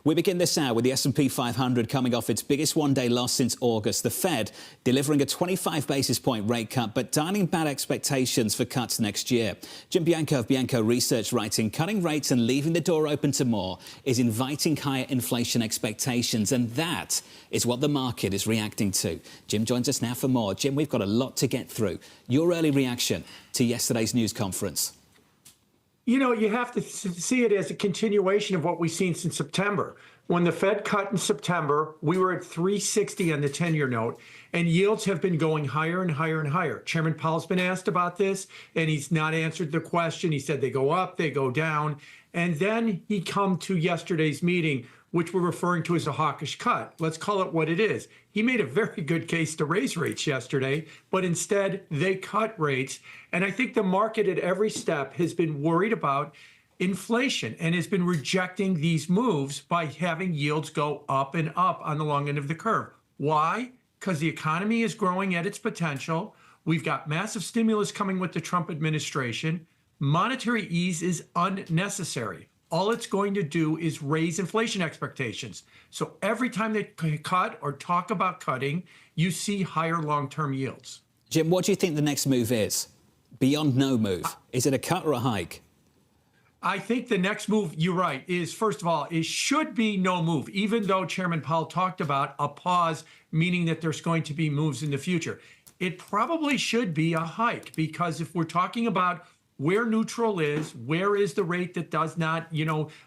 We begin this hour with the S&P 500 coming off its biggest one-day loss since August. The Fed delivering a 25 basis point rate cut, but dialing back expectations for cuts next year. Jim Bianco of Bianco Research writing, cutting rates and leaving the door open to more is inviting higher inflation expectations, and that is what the market is reacting to. Jim joins us now for more. Jim, we've got a lot to get through. Your early reaction to yesterday's news conference? You know, you have to see it as a continuation of what we've seen since September. When the Fed cut in September, we were at 360 on the 10-year note, and yields have been going higher and higher and higher. Chairman Powell's been asked about this, and he's not answered the question. He said they go up, they go down. And then he come to yesterday's meeting, which we're referring to as a hawkish cut. Let's call it what it is. He made a very good case to raise rates yesterday, but instead they cut rates. And I think the market at every step has been worried about inflation and has been rejecting these moves by having yields go up and up on the long end of the curve. Why? Because the economy is growing at its potential. We've got massive stimulus coming with the Trump administration. Monetary ease is unnecessary. All it's going to do is raise inflation expectations. So every time they cut or talk about cutting, you see higher long-term yields. Jim, what do you think the next move is? Beyond no move, is it a cut or a hike? I think the next move, you're right, is first of all, it should be no move, even though Chairman Powell talked about a pause, meaning that there's going to be moves in the future. It probably should be a hike, because if we're talking about where neutral is, where is the rate that does not,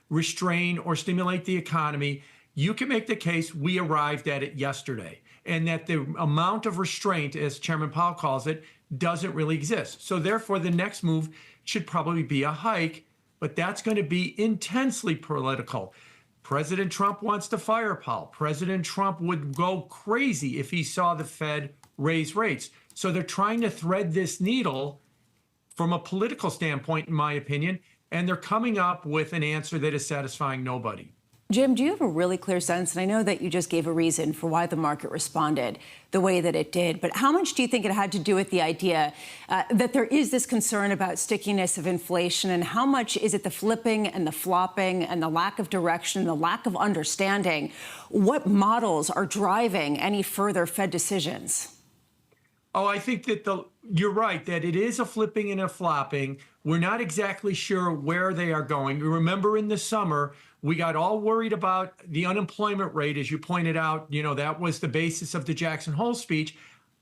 restrain or stimulate the economy, you can make the case we arrived at it yesterday, and that the amount of restraint, as Chairman Powell calls it, doesn't really exist. So therefore, the next move should probably be a hike, but that's going to be intensely political. President Trump wants to fire Powell. President Trump would go crazy if he saw the Fed raise rates. So they're trying to thread this needle from a political standpoint, in my opinion, and they're coming up with an answer that is satisfying nobody. Jim, do you have a really clear sense, and I know that you just gave a reason for why the market responded the way that it did, but how much do you think it had to do with the idea that there is this concern about stickiness of inflation, and how much is it the flipping and the flopping and the lack of direction, the lack of understanding? What models are driving any further Fed decisions? Oh, I think that you're right, that it is a flipping and a flopping. We're not exactly sure where they are going. You remember in the summer, we got all worried about the unemployment rate, as you pointed out. That was the basis of the Jackson Hole speech.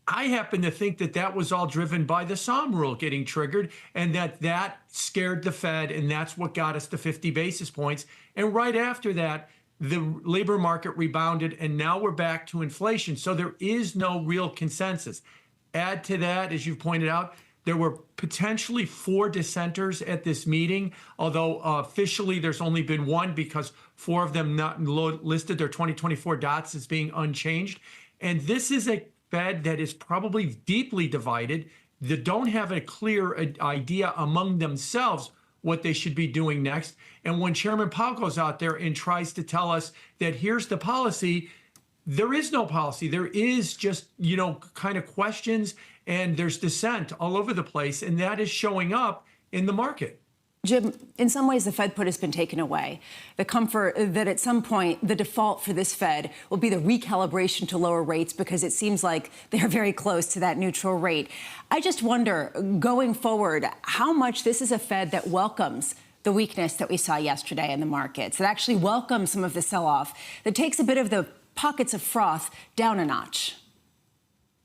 I happen to think that that was all driven by the Somme rule getting triggered, and that scared the Fed, and that's what got us to 50 basis points. And right after that, the labor market rebounded, and now we're back to inflation. So there is no real consensus. Add to that, as you've pointed out, there were potentially 4 dissenters at this meeting, although officially there's only been 1 because 4 of them not listed their 2024 dots as being unchanged. And this is a Fed that is probably deeply divided, that don't have a clear idea among themselves what they should be doing next. And when Chairman Powell goes out there and tries to tell us that here's the policy, there is no policy. There is just, kind of questions, and there's dissent all over the place, and that is showing up in the market. Jim, in some ways, the Fed put has been taken away. The comfort that at some point, the default for this Fed will be the recalibration to lower rates, because it seems like they're very close to that neutral rate. I just wonder, going forward, how much this is a Fed that welcomes the weakness that we saw yesterday in the markets, that actually welcomes some of the sell-off, that takes a bit of the pockets of froth down a notch.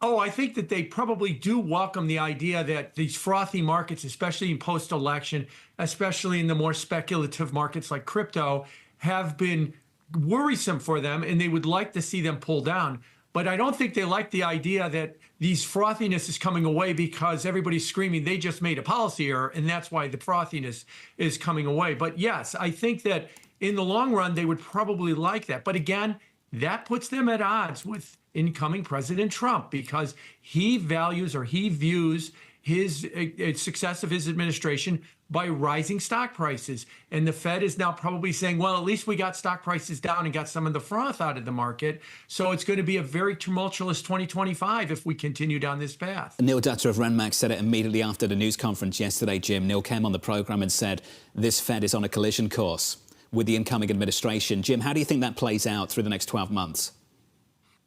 Oh, I think that they probably do welcome the idea that these frothy markets, especially in post-election, especially in the more speculative markets like crypto, have been worrisome for them, and they would like to see them pull down. But I don't think they like the idea that these frothiness is coming away because everybody's screaming they just made a policy error, and that's why the frothiness is coming away. But yes, I think that in the long run, they would probably like that. But again, that puts them at odds with incoming President Trump, because he values, or he views, his success of his administration by rising stock prices. And the Fed is now probably saying, well, at least we got stock prices down and got some of the froth out of the market. So it's going to be a very tumultuous 2025 if we continue down this path. Neil Dutta of Renmax said it immediately after the news conference yesterday, Jim. Neil came on the program and said this Fed is on a collision course with the incoming administration. Jim, how do you think that plays out through the next 12 months?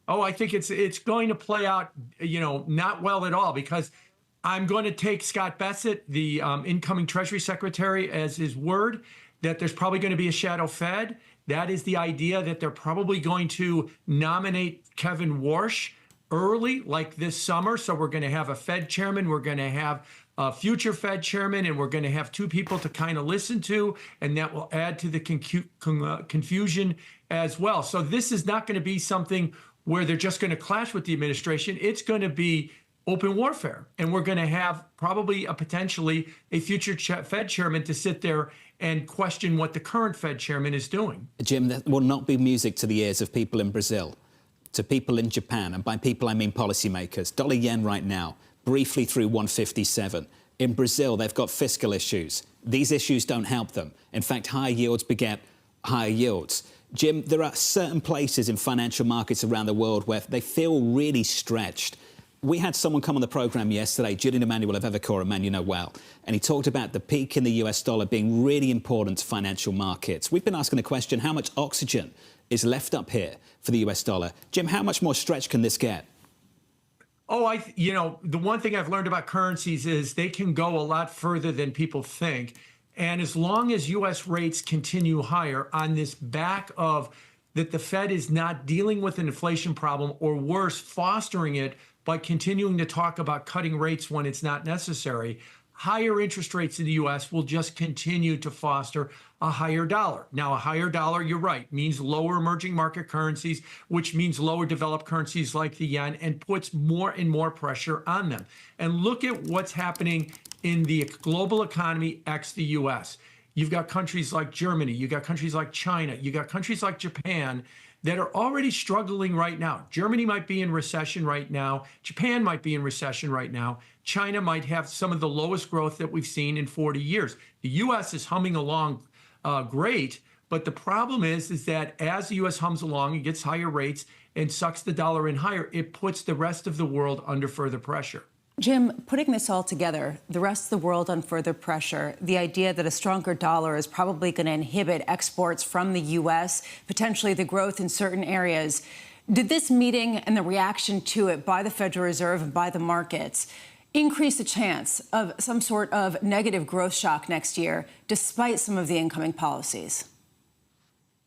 Oh, I think it's going to play out, not well at all, because I'm going to take Scott Bessent, the incoming Treasury Secretary, as his word that there's probably going to be a shadow Fed. That is the idea that they're probably going to nominate Kevin Warsh early, like this summer. So we're going to have a Fed chairman, we're going to have a future Fed chairman, and we're going to have two people to kind of listen to, and that will add to the confusion as well. So this is not going to be something where they're just going to clash with the administration. It's going to be open warfare, and we're going to have probably potentially a future Fed chairman to sit there and question what the current Fed chairman is doing. Jim, that will not be music to the ears of people in Brazil, to people in Japan, and by people I mean policymakers. Dollar yen right now, briefly through 157. In Brazil, they've got fiscal issues. These issues don't help them. In fact, higher yields beget higher yields. Jim, there are certain places in financial markets around the world where they feel really stretched. We had someone come on the program yesterday, Julian Emanuel of Evercore, a man you know well, and he talked about the peak in the US dollar being really important to financial markets. We've been asking the question, how much oxygen is left up here for the US dollar? Jim, how much more stretch can this get? Oh, the one thing I've learned about currencies is they can go a lot further than people think. And as long as U.S. rates continue higher on this back of that the Fed is not dealing with an inflation problem, or worse, fostering it by continuing to talk about cutting rates when it's not necessary, higher interest rates in the U.S. will just continue to foster a higher dollar. Now, a higher dollar, you're right, means lower emerging market currencies, which means lower developed currencies like the yen, and puts more and more pressure on them. And look at what's happening in the global economy ex the U.S. You've got countries like Germany, you've got countries like China, you've got countries like Japan that are already struggling right now. Germany might be in recession right now. Japan might be in recession right now. China might have some of the lowest growth that we've seen in 40 years. The U.S. is humming along great, but the problem is that as the U.S. hums along and gets higher rates and sucks the dollar in higher, it puts the rest of the world under further pressure. Jim, putting this all together, the rest of the world on further pressure, the idea that a stronger dollar is probably going to inhibit exports from the U.S., potentially the growth in certain areas. Did this meeting and the reaction to it by the Federal Reserve and by the markets increase the chance of some sort of negative growth shock next year, despite some of the incoming policies?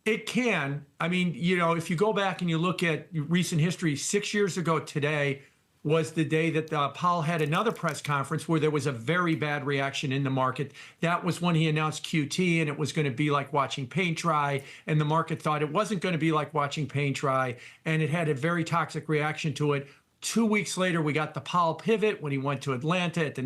It can. I mean, if you go back and you look at recent history, 6 years ago today was the day that Powell had another press conference where there was a very bad reaction in the market. That was when he announced QT, and it was going to be like watching paint dry, and the market thought it wasn't going to be like watching paint dry, and it had a very toxic reaction to it. 2 weeks later, we got the Powell pivot when he went to Atlanta at the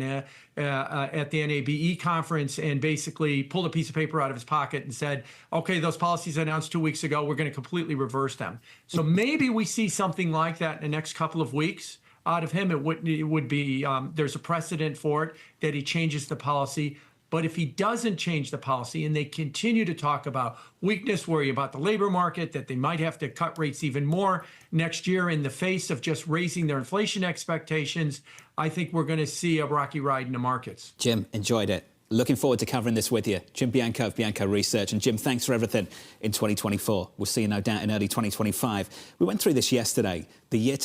NABE conference and basically pulled a piece of paper out of his pocket and said, okay, those policies announced 2 weeks ago, we're going to completely reverse them. So maybe we see something like that in the next couple of weeks out of him. It would be, there's a precedent for it, that he changes the policy. But if he doesn't change the policy and they continue to talk about weakness, worry about the labor market, that they might have to cut rates even more next year in the face of just raising their inflation expectations, I think we're going to see a rocky ride in the markets. Jim, enjoyed it. Looking forward to covering this with you. Jim Bianco of Bianco Research. And Jim, thanks for everything in 2024. We'll see you no doubt in early 2025. We went through this yesterday. The year to